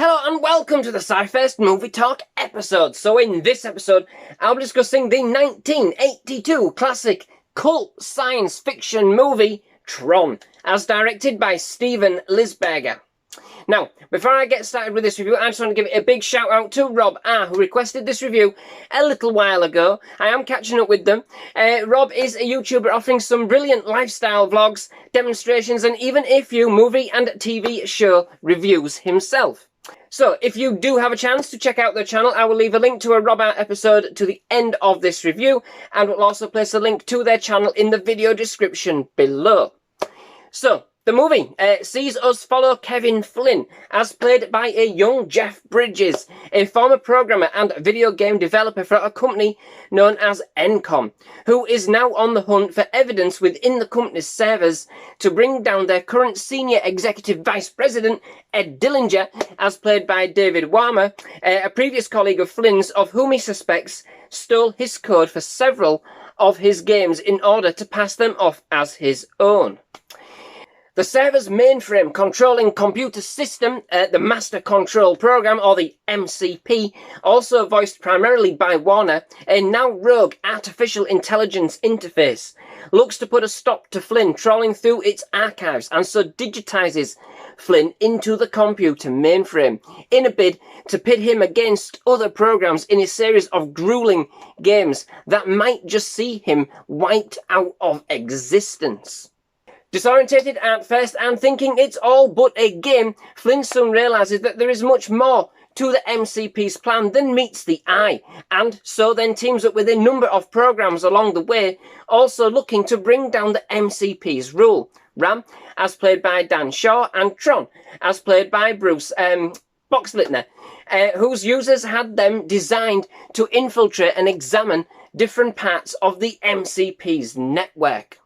Hello and welcome to the SciFirst MovieTalk episode. So in this episode, I'll be discussing the 1982 classic cult science fiction movie, Tron, as directed by Steven Lisberger. Now, before I get started with this review, I just want to give a big shout out to Rob R, who requested this review a little while ago. I am catching up with them. Rob is a YouTuber offering some brilliant lifestyle vlogs, demonstrations, and even a few movie and TV show reviews himself. So, if you do have a chance to check out their channel, I will leave a link to a Rob R episode to the end of this review, and will also place a link to their channel in the video description below. So, the movie sees us follow Kevin Flynn, as played by a young Jeff Bridges, a former programmer and video game developer for a company known as Encom, who is now on the hunt for evidence within the company's servers to bring down their current senior executive vice president, Ed Dillinger, as played by David Warmer, a previous colleague of Flynn's, of whom he suspects stole his code for several of his games in order to pass them off as his own. The server's mainframe controlling computer system, the Master Control Program, or the MCP, also voiced primarily by Warner, a now rogue artificial intelligence interface, looks to put a stop to Flynn trawling through its archives, and so digitizes Flynn into the computer mainframe, in a bid to pit him against other programs in a series of grueling games that might just see him wiped out of existence. Disorientated at first and thinking it's all but a game, Flynn soon realises that there is much more to the MCP's plan than meets the eye, and so then teams up with a number of programs along the way, also looking to bring down the MCP's rule. Ram, as played by Dan Shor, and Tron, as played by Bruce Boxleitner, whose users had them designed to infiltrate and examine different parts of the MCP's network.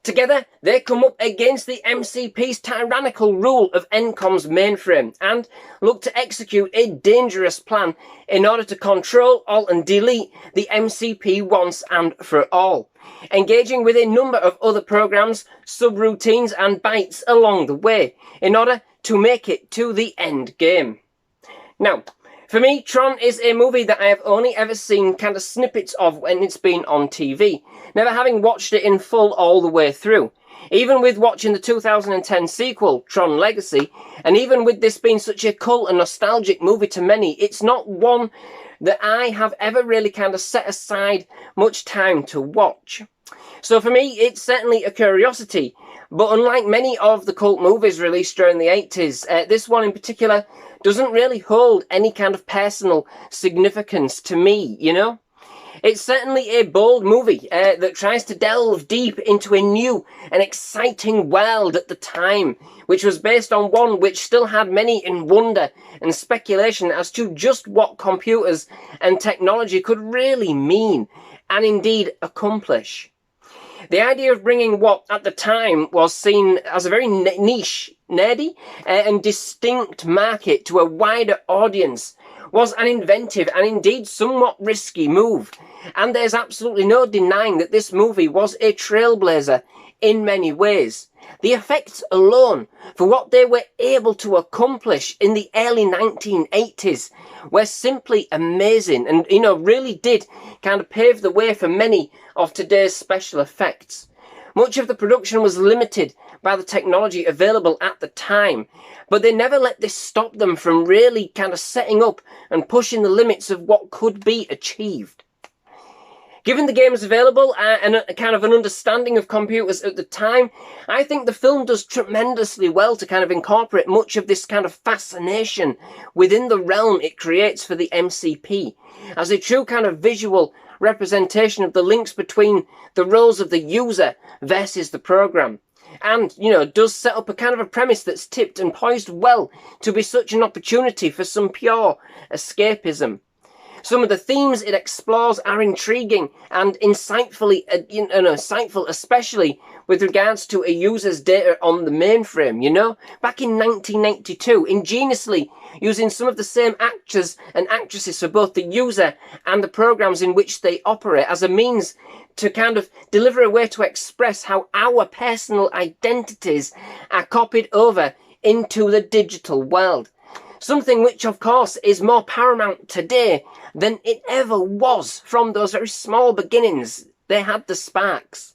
Together, they come up against the MCP's tyrannical rule of Encom's mainframe and look to execute a dangerous plan in order to control, alt and delete the MCP once and for all, engaging with a number of other programs, subroutines and bytes along the way in order to make it to the end game. Now, for me, Tron is a movie that I have only ever seen kind of snippets of when it's been on TV, never having watched it in full all the way through. Even with watching the 2010 sequel, Tron Legacy, and even with this being such a cult and nostalgic movie to many, it's not one that I have ever really kind of set aside much time to watch. So for me, it's certainly a curiosity, but unlike many of the cult movies released during the 80s, this one in particular doesn't really hold any kind of personal significance to me, you know? It's certainly a bold movie that tries to delve deep into a new and exciting world at the time, which was based on one which still had many in wonder and speculation as to just what computers and technology could really mean, and indeed accomplish. The idea of bringing what at the time was seen as a very niche, nerdy and distinct market to a wider audience was an inventive and indeed somewhat risky move, and there's absolutely no denying that this movie was a trailblazer in many ways. The effects alone for what they were able to accomplish in the early 1980s were simply amazing, and really did kind of pave the way for many of today's special effects. Much of the production was limited by the technology available at the time, but they never let this stop them from really kind of setting up and pushing the limits of what could be achieved. Given the games available and a kind of an understanding of computers at the time, I think the film does tremendously well to kind of incorporate much of this kind of fascination within the realm it creates for the MCP, as a true kind of visual representation of the links between the roles of the user versus the program. And, does set up a kind of a premise that's tipped and poised well to be such an opportunity for some pure escapism. Some of the themes it explores are intriguing and insightful, especially with regards to a user's data on the mainframe, Back in 1992, ingeniously using some of the same actors and actresses for both the user and the programs in which they operate as a means to kind of deliver a way to express how our personal identities are copied over into the digital world. Something which, of course, is more paramount today than it ever was from those very small beginnings. They had the sparks.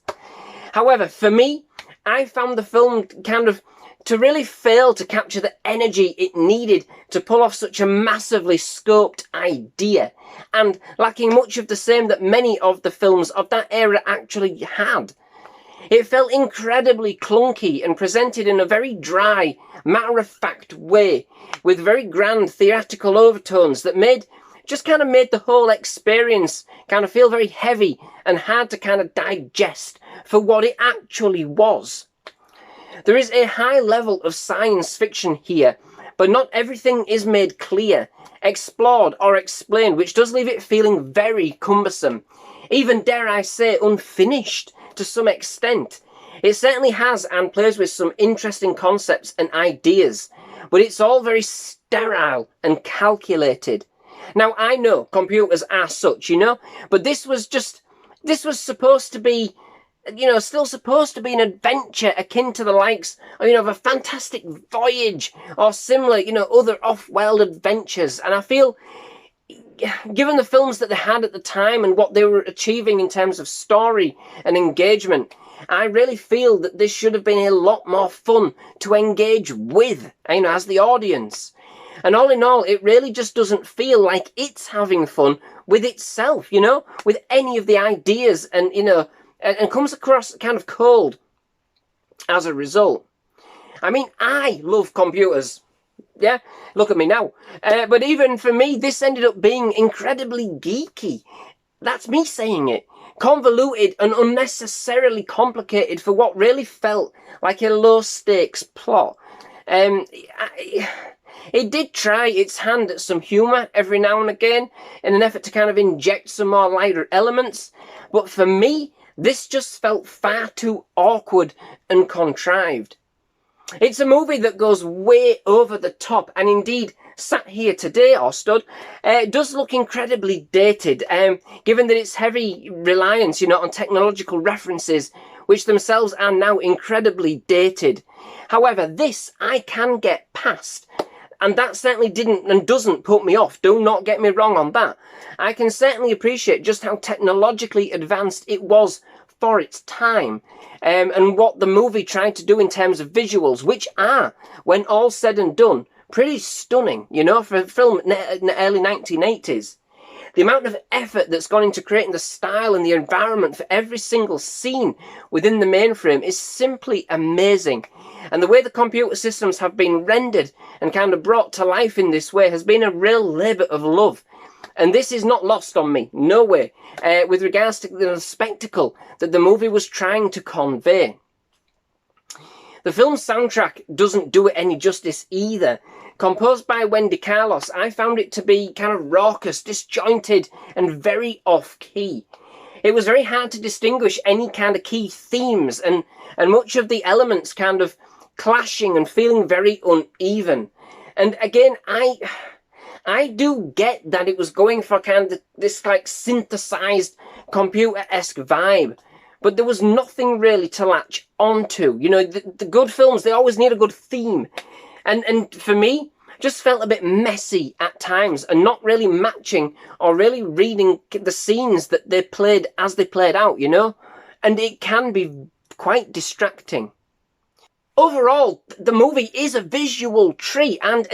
However, for me, I found the film to really fail to capture the energy it needed to pull off such a massively scoped idea, and lacking much of the same that many of the films of that era actually had. It felt incredibly clunky and presented in a very dry, matter-of-fact way, with very grand theatrical overtones that made the whole experience feel very heavy and hard to digest for what it actually was. There is a high level of science fiction here, but not everything is made clear, explored or explained, which does leave it feeling very cumbersome. Even, dare I say, unfinished to some extent. It certainly has and plays with some interesting concepts and ideas, but it's all very sterile and calculated. Now, I know computers are such, but this was supposed to be, still supposed to be an adventure akin to the likes of a Fantastic Voyage or similar, other off-world adventures. And I feel, given the films that they had at the time and what they were achieving in terms of story and engagement, I really feel that this should have been a lot more fun to engage with, as the audience. And all in all, it really just doesn't feel like it's having fun with itself, with any of the ideas and, and comes across cold as a result. I mean, I love computers. Yeah, look at me now. But even for me, this ended up being incredibly geeky. That's me saying it. Convoluted and unnecessarily complicated for what really felt like a low-stakes plot. It did try its hand at some humour every now and again in an effort to inject some more lighter elements. But for me, this just felt far too awkward and contrived. It's a movie that goes way over the top, and indeed, sat here today, or stood, does look incredibly dated, given that its heavy reliance, on technological references, which themselves are now incredibly dated. However, this I can get past, and that certainly didn't and doesn't put me off. Do not get me wrong on that. I can certainly appreciate just how technologically advanced it was for its time, and what the movie tried to do in terms of visuals, which are, when all said and done, pretty stunning, for a film in the early 1980s. The amount of effort that's gone into creating the style and the environment for every single scene within the mainframe is simply amazing. And the way the computer systems have been rendered and brought to life in this way has been a real labour of love. And this is not lost on me, no way, with regards to the spectacle that the movie was trying to convey. The film's soundtrack doesn't do it any justice either. Composed by Wendy Carlos, I found it to be raucous, disjointed, and very off-key. It was very hard to distinguish any key themes, and much of the elements clashing and feeling very uneven. And again, I do get that it was going for this synthesized computer-esque vibe, but there was nothing really to latch onto. The good films, they always need a good theme. And for me, just felt a bit messy at times and not really matching or really reading the scenes that they played as they played out, And it can be quite distracting. Overall, the movie is a visual treat and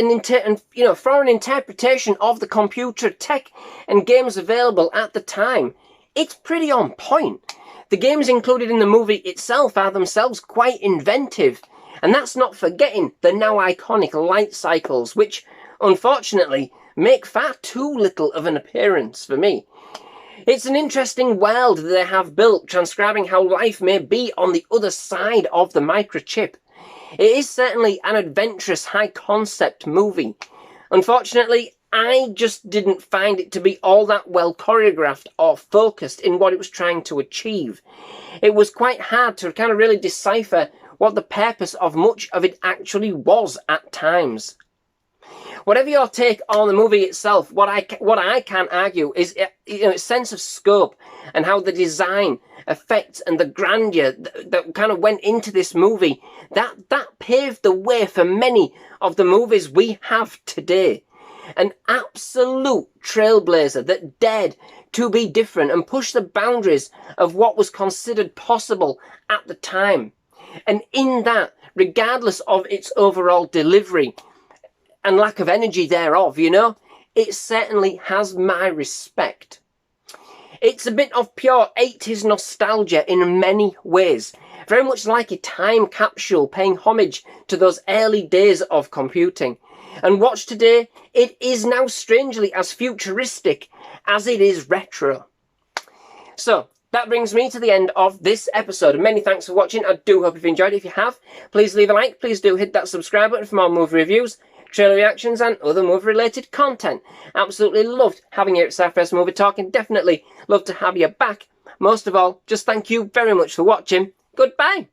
for an interpretation of the computer tech and games available at the time, it's pretty on point. The games included in the movie itself are themselves quite inventive, and that's not forgetting the now iconic light cycles, which, unfortunately, make far too little of an appearance for me. It's an interesting world that they have built, transcribing how life may be on the other side of the microchip. It is certainly an adventurous, high-concept movie. Unfortunately, I just didn't find it to be all that well choreographed or focused in what it was trying to achieve. It was quite hard to really decipher what the purpose of much of it actually was at times. Whatever your take on the movie itself, what I can argue is its sense of scope and how the design, effects, and the grandeur that kind of went into this movie, that paved the way for many of the movies we have today. An absolute trailblazer that dared to be different and push the boundaries of what was considered possible at the time. And in that, regardless of its overall delivery and lack of energy thereof, you know, it certainly has my respect. It's a bit of pure 80s nostalgia in many ways, very much like a time capsule paying homage to those early days of computing. And watched today, it is now strangely as futuristic as it is retro. So, that brings me to the end of this episode. Many thanks for watching. I do hope you've enjoyed it. If you have, please leave a like. Please do hit that subscribe button for more movie reviews, trailer reactions, and other movie-related content. Absolutely loved having you at SciFirst MovieTalk, and definitely love to have you back. Most of all, just thank you very much for watching. Goodbye.